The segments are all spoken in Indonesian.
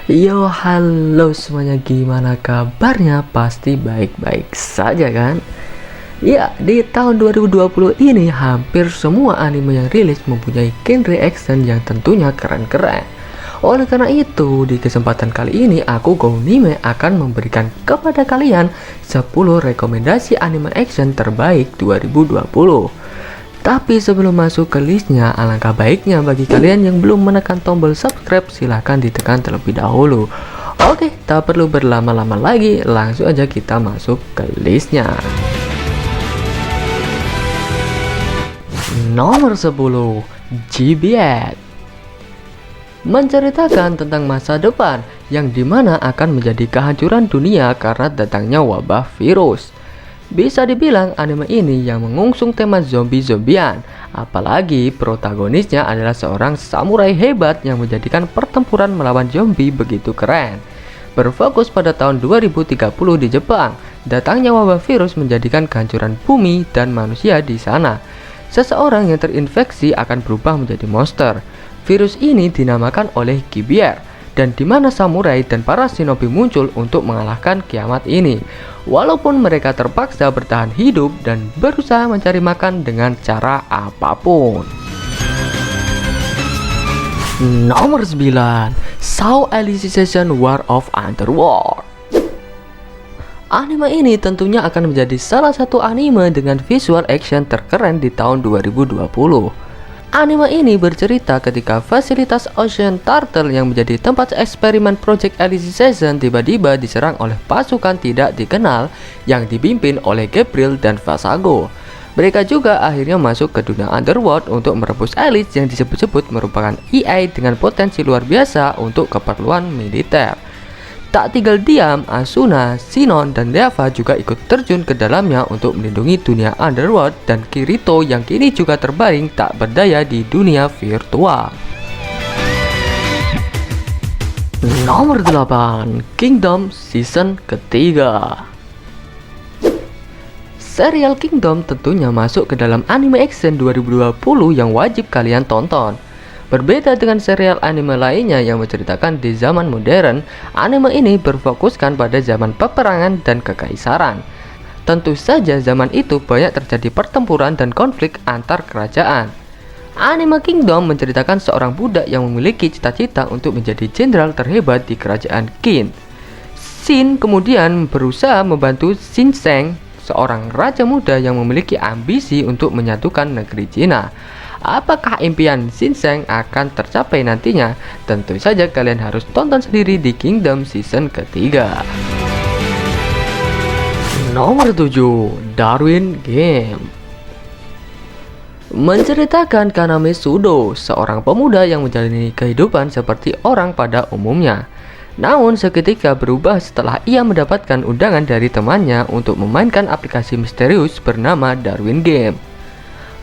Yo, halo semuanya, gimana kabarnya? Pasti baik-baik saja kan? Ya, di tahun 2020 ini hampir semua anime yang rilis mempunyai genre action yang tentunya keren-keren. Oleh karena itu, di kesempatan kali ini aku Gounime akan memberikan kepada kalian 10 rekomendasi anime action terbaik 2020. Tapi sebelum masuk ke listnya, alangkah baiknya bagi kalian yang belum menekan tombol subscribe, silahkan ditekan terlebih dahulu. Oke, tak perlu berlama-lama lagi, langsung aja kita masuk ke listnya. Nomor 10, GBS. Menceritakan tentang masa depan yang dimana akan menjadi kehancuran dunia karena datangnya wabah virus. Bisa dibilang anime ini yang mengusung tema zombie-zombian, apalagi protagonisnya adalah seorang samurai hebat yang menjadikan pertempuran melawan zombie begitu keren. Berfokus pada tahun 2030 di Jepang, datangnya wabah virus menjadikan kehancuran bumi dan manusia di sana. Seseorang yang terinfeksi akan berubah menjadi monster. Virus ini dinamakan oleh Gibier, dan di mana samurai dan para shinobi muncul untuk mengalahkan kiamat ini. Walaupun mereka terpaksa bertahan hidup dan berusaha mencari makan dengan cara apapun. Nomor 9, Saw Alicization War of Underworld. Anime ini tentunya akan menjadi salah satu anime dengan visual action terkeren di tahun 2020. Anime ini bercerita ketika fasilitas Ocean Turtle yang menjadi tempat eksperimen Project Alicization tiba-tiba diserang oleh pasukan tidak dikenal yang dipimpin oleh Gabriel dan Vasago. Mereka juga akhirnya masuk ke dunia Underworld untuk merebus Alice yang disebut-sebut merupakan AI dengan potensi luar biasa untuk keperluan militer. Tak tinggal diam, Asuna, Sinon, dan Deava juga ikut terjun ke dalamnya untuk melindungi dunia Underworld dan Kirito yang kini juga terbaring tak berdaya di dunia virtual. Nomor 8, Kingdom Season ketiga. Serial Kingdom tentunya masuk ke dalam anime action 2020 yang wajib kalian tonton. Berbeda dengan serial anime lainnya yang menceritakan di zaman modern, anime ini berfokuskan pada zaman peperangan dan kekaisaran. Tentu saja zaman itu banyak terjadi pertempuran dan konflik antar kerajaan. Anime Kingdom menceritakan seorang budak yang memiliki cita-cita untuk menjadi jenderal terhebat di kerajaan Qin. Shin kemudian berusaha membantu Shin Sheng, seorang raja muda yang memiliki ambisi untuk menyatukan negeri Cina. Apakah impian Shin Sheng akan tercapai nantinya? Tentu saja kalian harus tonton sendiri di Kingdom Season ketiga. Nomor 7, Darwin Game. Menceritakan Kaname Sudo, seorang pemuda yang menjalani kehidupan seperti orang pada umumnya. Namun seketika berubah setelah ia mendapatkan undangan dari temannya untuk memainkan aplikasi misterius bernama Darwin Game.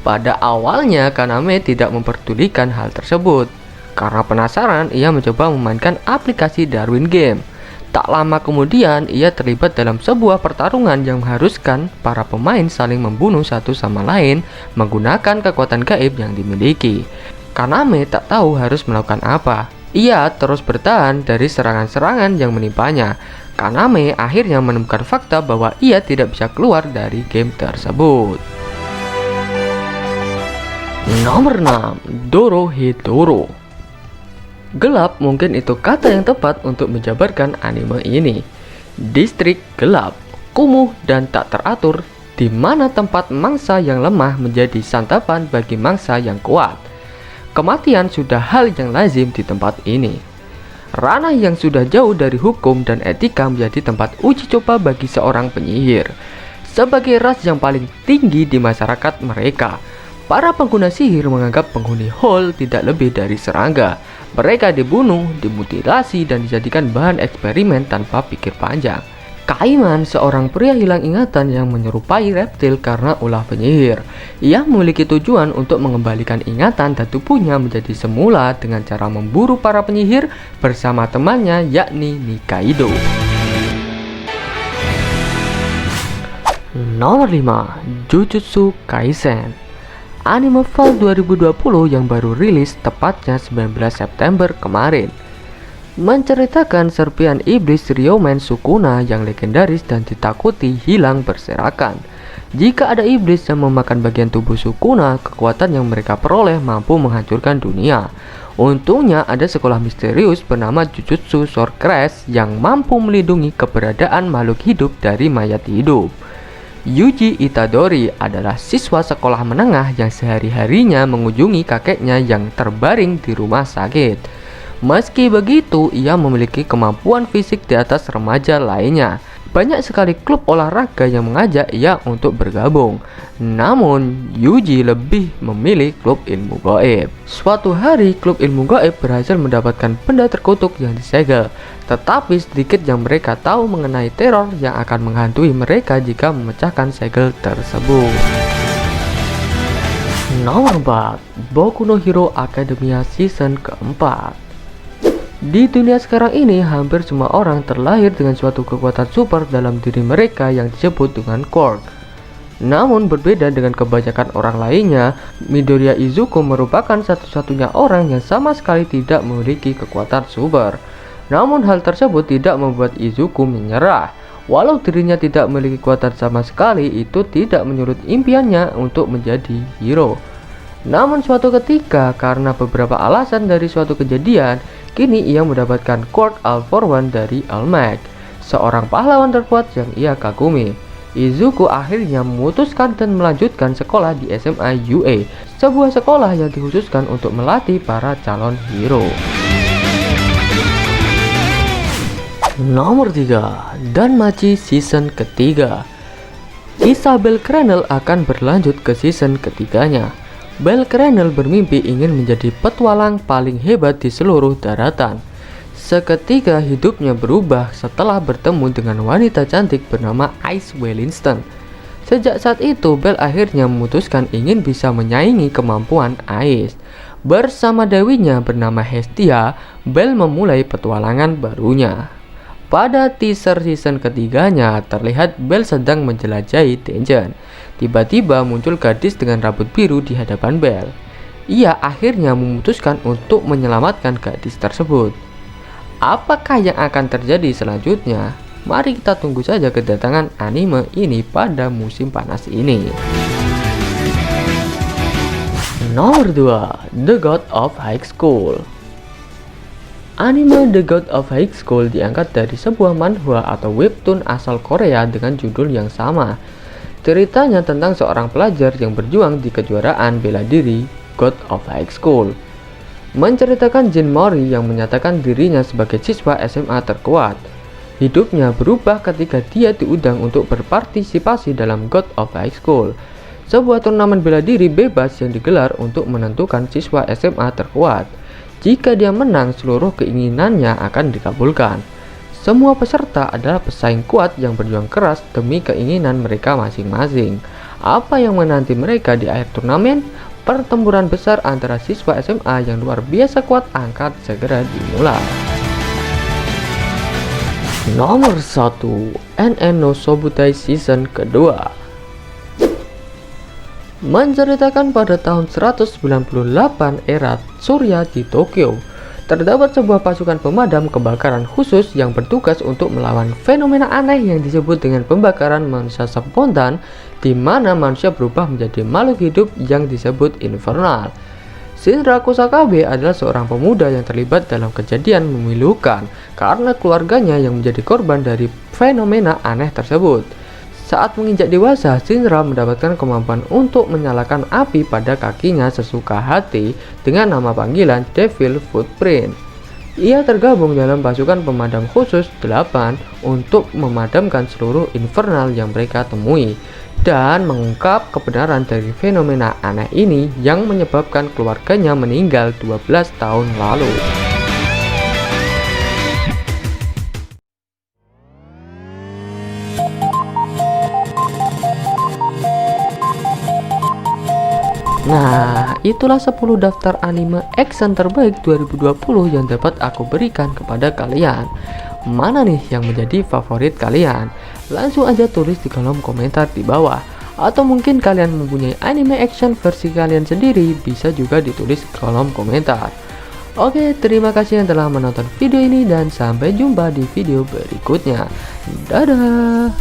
Pada awalnya Kaname tidak memperdulikan hal tersebut. Karena penasaran, ia mencoba memainkan aplikasi Darwin Game. Tak lama kemudian, ia terlibat dalam sebuah pertarungan yang mengharuskan para pemain saling membunuh satu sama lain menggunakan kekuatan gaib yang dimiliki. Kaname tak tahu harus melakukan apa. Ia terus bertahan dari serangan-serangan yang menimpanya. Kaname akhirnya menemukan fakta bahwa ia tidak bisa keluar dari game tersebut. Nomor 6, Dorohedoro. Gelap mungkin itu kata yang tepat untuk menjabarkan anime ini. Distrik gelap, kumuh dan tak teratur, di mana tempat mangsa yang lemah menjadi santapan bagi mangsa yang kuat. Kematian sudah hal yang lazim di tempat ini. Ranah yang sudah jauh dari hukum dan etika menjadi tempat uji coba bagi seorang penyihir. Sebagai ras yang paling tinggi di masyarakat mereka, para pengguna sihir menganggap penghuni hall tidak lebih dari serangga. Mereka dibunuh, dimutilasi, dan dijadikan bahan eksperimen tanpa pikir panjang. Kaiman, seorang pria hilang ingatan yang menyerupai reptil karena ulah penyihir. Ia memiliki tujuan untuk mengembalikan ingatan dan tubuhnya menjadi semula dengan cara memburu para penyihir bersama temannya yakni Nikaido. Nomor 5, Jujutsu Kaisen. Anime Fall 2020 yang baru rilis tepatnya 19 September kemarin. menceritakan serpian iblis Ryomen Sukuna yang legendaris dan ditakuti hilang berserakan. Jika ada iblis yang memakan bagian tubuh Sukuna, kekuatan yang mereka peroleh mampu menghancurkan dunia. Untungnya ada sekolah misterius bernama Jujutsu Sword Crash yang mampu melindungi keberadaan makhluk hidup dari mayat hidup. Yuji Itadori adalah siswa sekolah menengah yang sehari-harinya mengunjungi kakeknya yang terbaring di rumah sakit. Meski begitu, ia memiliki kemampuan fisik di atas remaja lainnya. Banyak sekali klub olahraga yang mengajak ia untuk bergabung. Namun, Yuji lebih memilih klub ilmu gaib. Suatu hari, klub ilmu gaib berhasil mendapatkan benda terkutuk yang disegel. Tetapi sedikit yang mereka tahu mengenai teror yang akan menghantui mereka jika memecahkan segel tersebut. Nomor 4, Boku no Hero Academia Season keempat. Di dunia sekarang ini, hampir semua orang terlahir dengan suatu kekuatan super dalam diri mereka yang disebut dengan quirk. Namun berbeda dengan kebanyakan orang lainnya, Midoriya Izuku merupakan satu-satunya orang yang sama sekali tidak memiliki kekuatan super. Namun hal tersebut tidak membuat Izuku menyerah. Walau dirinya tidak memiliki kekuatan sama sekali, itu tidak menyurut impiannya untuk menjadi hero. Namun suatu ketika, karena beberapa alasan dari suatu kejadian, kini ia mendapatkan quirk All for One dari All Might, seorang pahlawan terkuat yang ia kagumi. Izuku akhirnya memutuskan dan melanjutkan sekolah di SMA UA, sebuah sekolah yang dikhususkan untuk melatih para calon hero. Nomor 3, Danmachi Season ketiga. Kisah Bell Cranel akan berlanjut ke season ketiganya. Bell Cranel bermimpi ingin menjadi petualang paling hebat di seluruh daratan. Seketika hidupnya berubah setelah bertemu dengan wanita cantik bernama Ice Wellinston. Sejak saat itu, Bell akhirnya memutuskan ingin bisa menyaingi kemampuan Ice. Bersama dewinya bernama Hestia, Bell memulai petualangan barunya. Pada teaser season ketiganya, terlihat Bell sedang menjelajahi dungeon. Tiba-tiba muncul gadis dengan rambut biru di hadapan Bell. Ia akhirnya memutuskan untuk menyelamatkan gadis tersebut. Apakah yang akan terjadi selanjutnya? Mari kita tunggu saja kedatangan anime ini pada musim panas ini. Nomor 2, The God of High School. Anime The God of High School diangkat dari sebuah manhwa atau webtoon asal Korea dengan judul yang sama. Ceritanya tentang seorang pelajar yang berjuang di kejuaraan bela diri God of High School. Menceritakan Jin Mori yang menyatakan dirinya sebagai siswa SMA terkuat. Hidupnya berubah ketika dia diundang untuk berpartisipasi dalam God of High School, sebuah turnamen bela diri bebas yang digelar untuk menentukan siswa SMA terkuat. Jika dia menang, seluruh keinginannya akan dikabulkan. Semua peserta adalah pesaing kuat yang berjuang keras demi keinginan mereka masing-masing. Apa yang menanti mereka di akhir turnamen? Pertempuran besar antara siswa SMA yang luar biasa kuat akan segera dimulai. Nomor 1, NN no Sobutai Season kedua. Menceritakan pada tahun 198 era Surya di Tokyo, terdapat sebuah pasukan pemadam kebakaran khusus yang bertugas untuk melawan fenomena aneh yang disebut dengan pembakaran manusia spontan, di mana manusia berubah menjadi makhluk hidup yang disebut infernal. Shinra Kusakabe adalah seorang pemuda yang terlibat dalam kejadian memilukan karena keluarganya yang menjadi korban dari fenomena aneh tersebut. Saat menginjak dewasa, Shinra mendapatkan kemampuan untuk menyalakan api pada kakinya sesuka hati dengan nama panggilan Devil Footprint. Ia tergabung dalam pasukan pemadam khusus 8 untuk memadamkan seluruh infernal yang mereka temui dan mengungkap kebenaran dari fenomena aneh ini yang menyebabkan keluarganya meninggal 12 tahun lalu. Nah, itulah 10 daftar anime action terbaik 2020 yang dapat aku berikan kepada kalian. Mana nih yang menjadi favorit kalian? Langsung aja tulis di kolom komentar di bawah. Atau mungkin kalian mempunyai anime action versi kalian sendiri, bisa juga ditulis di kolom komentar. Oke, terima kasih yang telah menonton video ini dan sampai jumpa di video berikutnya. Dadah.